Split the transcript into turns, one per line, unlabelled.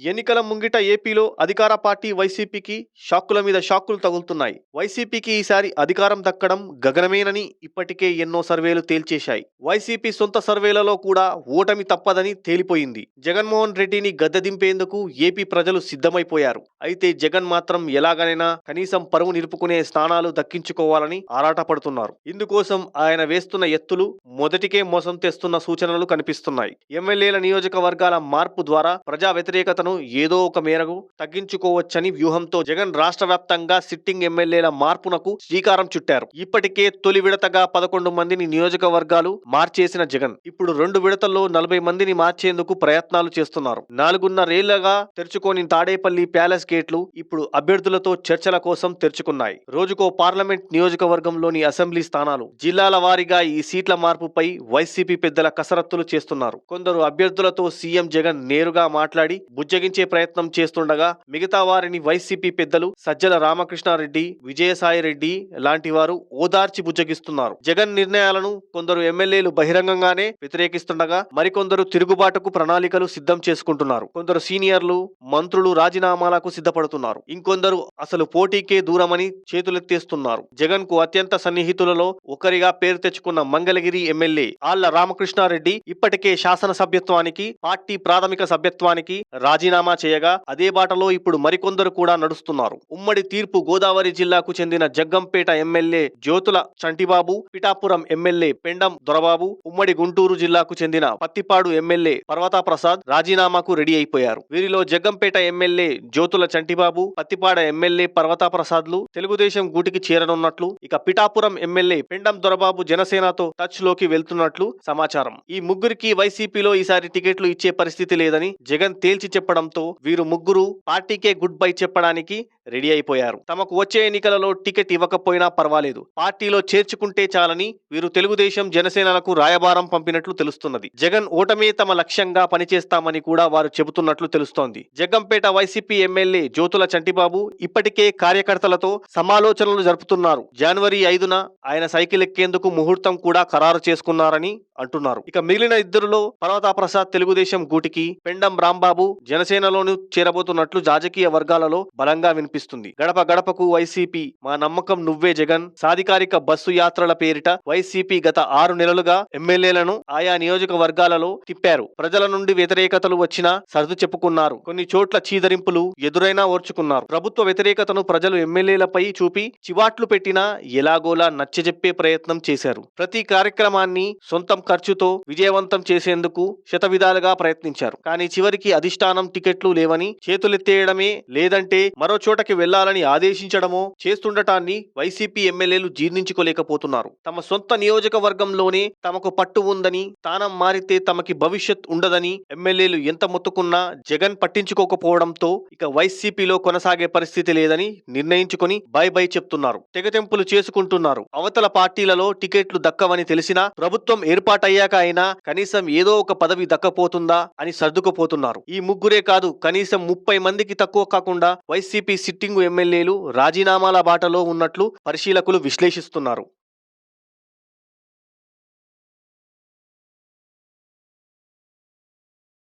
ఎన్నికల ముంగిట ఏపీలో అధికార పార్టీ వైసీపీకి షాక్కుల మీద షాక్కులు తగులుతున్నాయి. వైసీపీకి ఈసారి అధికారం దక్కడం గగనమేనని ఇప్పటికే ఎన్నో సర్వేలు తేల్చేశాయి. వైసీపీ సొంత సర్వేలలో కూడా ఓటమి తప్పదని తేలిపోయింది. జగన్మోహన్ రెడ్డిని గద్దె దింపేందుకు ఏపీ ప్రజలు సిద్ధమైపోయారు. అయితే జగన్ మాత్రం ఎలాగైనా కనీసం పరువు నిలుపుకునే స్థానాలు దక్కించుకోవాలని ఆరాటపడుతున్నారు. ఇందుకోసం ఆయన వేస్తున్న ఎత్తులు మొదటికే మోసం తెస్తున్న సూచనలు కనిపిస్తున్నాయి. ఎమ్మెల్యేల నియోజకవర్గాల మార్పు ద్వారా ప్రజా వ్యతిరేకతను ఏదో ఒక మేరకు తగ్గించుకోవచ్చని వ్యూహంతో జగన్ రాష్ట్ర వ్యాప్తంగా సిట్టింగ్ ఎమ్మెల్యేల మార్పునకు శ్రీకారం చుట్టారు. ఇప్పటికే తొలి విడతగా 11 మందిని నియోజకవర్గాలు మార్చేసిన జగన్ ఇప్పుడు 2 విడతల్లో 40 మందిని మార్చేందుకు ప్రయత్నాలు చేస్తున్నారు. 4.5 ఏళ్లుగా తెరుచుకోని తాడేపల్లి ప్యాలెస్ గేట్లు ఇప్పుడు అభ్యర్థులతో చర్చల కోసం తెరుచుకున్నాయి. రోజుకో పార్లమెంట్ నియోజకవర్గంలోని అసెంబ్లీ స్థానాలు, జిల్లాల వారీగా ఈ సీట్ల మార్పుపై వైసీపీ పెద్దల కసరత్తులు చేస్తున్నారు. కొందరు అభ్యర్థులతో సీఎం జగన్ నేరుగా మాట్లాడి బుజ్జగించే ప్రయత్నం చేస్తుండగా మిగతా వారిని వైసీపీ పెద్దలు సజ్జల రామకృష్ణారెడ్డి, విజయసాయి రెడ్డి లాంటి వారు ఓదార్చి బుజ్జగిస్తున్నారు. జగన్ నిర్ణయాలను కొందరు ఎమ్మెల్యేలు బహిరంగంగానే వ్యతిరేకిస్తుండగా మరికొందరు తిరుగుబాటుకు ప్రణాళికలు సిద్ధం చేసుకుంటున్నారు. కొందరు సీనియర్లు, మంత్రులు రాజీనామాలకు సిద్ధపడుతున్నారు. ఇంకొందరు అసలు పోటీకే దూరమని చేతులెత్తేస్తున్నారు. జగన్ కు అత్యంత సన్నిహితులలో ఒకరిగా పేరు తెచ్చుకున్న మంగళగిరి ఎమ్మెల్యే ఆళ్ల రామకృష్ణారెడ్డి ఇప్పటికే శాసనసభ్యత్వానికి, పార్టీ ప్రాథమిక సభ్యత్వానికి రాజీనామా చేయగా అదే బాటలో ఇప్పుడు మరికొందరు కూడా నడుస్తున్నారు. ఉమ్మడి తూర్పు గోదావరి జిల్లాకు చెందిన జగ్గంపేట ఎమ్మెల్యే జ్యోతుల చంటిబాబు, పిఠాపురం ఎమ్మెల్యే పెండం దొరబాబు, ఉమ్మడి గుంటూరు జిల్లాకు చెందిన పత్తిపాడు ఎమ్మెల్యే పర్వతాప్రసాద్ రాజీనామాకు రెడీ అయిపోయారు. వీరిలో జగ్గంపేట ఎమ్మెల్యే జ్యోతుల చంటిబాబు, పత్తిపాడ ఎమ్మెల్యే పర్వతాప్రసాద్లు తెలుగుదేశం గూటికి చేరనున్నట్లు, ఇక పిఠాపురం ఎమ్మెల్యే పెండం దొరబాబు జనసేనతో టచ్ లోకి వెళ్తున్నట్లు సమాచారం. ఈ ముగ్గురికి వైసీపీలో ఈసారి టికెట్లు ఇచ్చే పరిస్థితి లేదని జగన్ తేల్చి చెప్పడంతో వీరు ముగ్గురు పార్టీకే గుడ్ బై చెప్పడానికి రెడీ అయిపోయారు. తమకు వచ్చే ఎన్నికలలో టికెట్ ఇవ్వకపోయినా పర్వాలేదు, పార్టీలో చేర్చుకుంటే చాలని వీరు తెలుగుదేశం, జనసేనలకు రాయబారం పంపినట్లు తెలుస్తున్నది. జగన్ ఓటమే తమ లక్ష్యంగా పనిచేస్తామని కూడా వారు చెబుతున్నట్లు తెలుస్తోంది. జగ్గంపేట వైసీపీ ఎమ్మెల్యే జ్యోతుల చంటిబాబు ఇప్పటికే కార్యకర్తలతో సమాలోచనలు జరుపుతున్నారు. జనవరి 5న ఆయన సైకిల్ ఎక్కేందుకు ముహూర్తం కూడా ఖరారు చేసుకున్నారని అంటున్నారు. ఇక మిగిలిన ఇద్దరులో పర్వతాప్రసాద్ తెలుగుదేశం గూటికి, పెండం రాంబాబు జనసేనలోనూ చేరబోతున్నట్లు రాజకీయ వర్గాలలో బలంగా వినిపిస్తుంది. గడప గడపకు వైసీపీ, మా నమ్మకం నువ్వే జగన్, సాధికారిక బస్సు యాత్రల పేరిట వైసీపీ గత 6 నెలలుగా ఎమ్మెల్యేలను ఆయా నియోజకవర్గాలలో తిప్పారు. ప్రజల నుండి వ్యతిరేకతలు వచ్చినా సర్దు చెప్పుకున్నారు. కొన్ని చోట్ల చీదరింపులు ఎదురైనా ఓర్చుకున్నారు. ప్రభుత్వ వ్యతిరేకతను ప్రజలు ఎమ్మెల్యేలపై చూపి చివాట్లు పెట్టినా ఎలాగోలా నచ్చజెప్పే ప్రయత్నం చేశారు. ప్రతి కార్యక్రమాన్ని సొంతం ఖర్చుతో విజయవంతం చేసేందుకు శతవిధాలుగా ప్రయత్నించారు. కానీ చివరికి అధిష్టానం టికెట్లు లేవని చేతులెత్తేయడమే, లేదంటే మరో చోటకి వెళ్లాలని ఆదేశించడమో చేస్తుండటాన్ని వైసీపీ ఎమ్మెల్యేలు జీర్ణించుకోలేకపోతున్నారు. తమ సొంత నియోజకవర్గంలోనే తమకు పట్టు ఉందని, స్థానం మారితే తమకి భవిష్యత్ ఉండదని ఎమ్మెల్యేలు ఎంత మొత్తుకున్నా జగన్ పట్టించుకోకపోవడంతో ఇక వైసీపీలో కొనసాగే పరిస్థితి లేదని నిర్ణయించుకుని బై బై చెప్తున్నారు. తెగతెంపులు చేసుకుంటున్నారు. అవతల పార్టీలలో టికెట్లు దక్కవని తెలిసినా ప్రభుత్వం ఏర్పాటయ్యాక అయినా కనీసం ఏదో ఒక పదవి దక్కపోతుందా అని సర్దుకుపోతున్నారు. ఈ ముగ్గురే కాదు, కనీసం 30 మందికి తక్కువ కాకుండా వైసీపీ సిట్టింగు ఎమ్మెల్యేలు రాజీనామాల బాటలో ఉన్నట్లు పరిశీలకులు విశ్లేషిస్తున్నారు.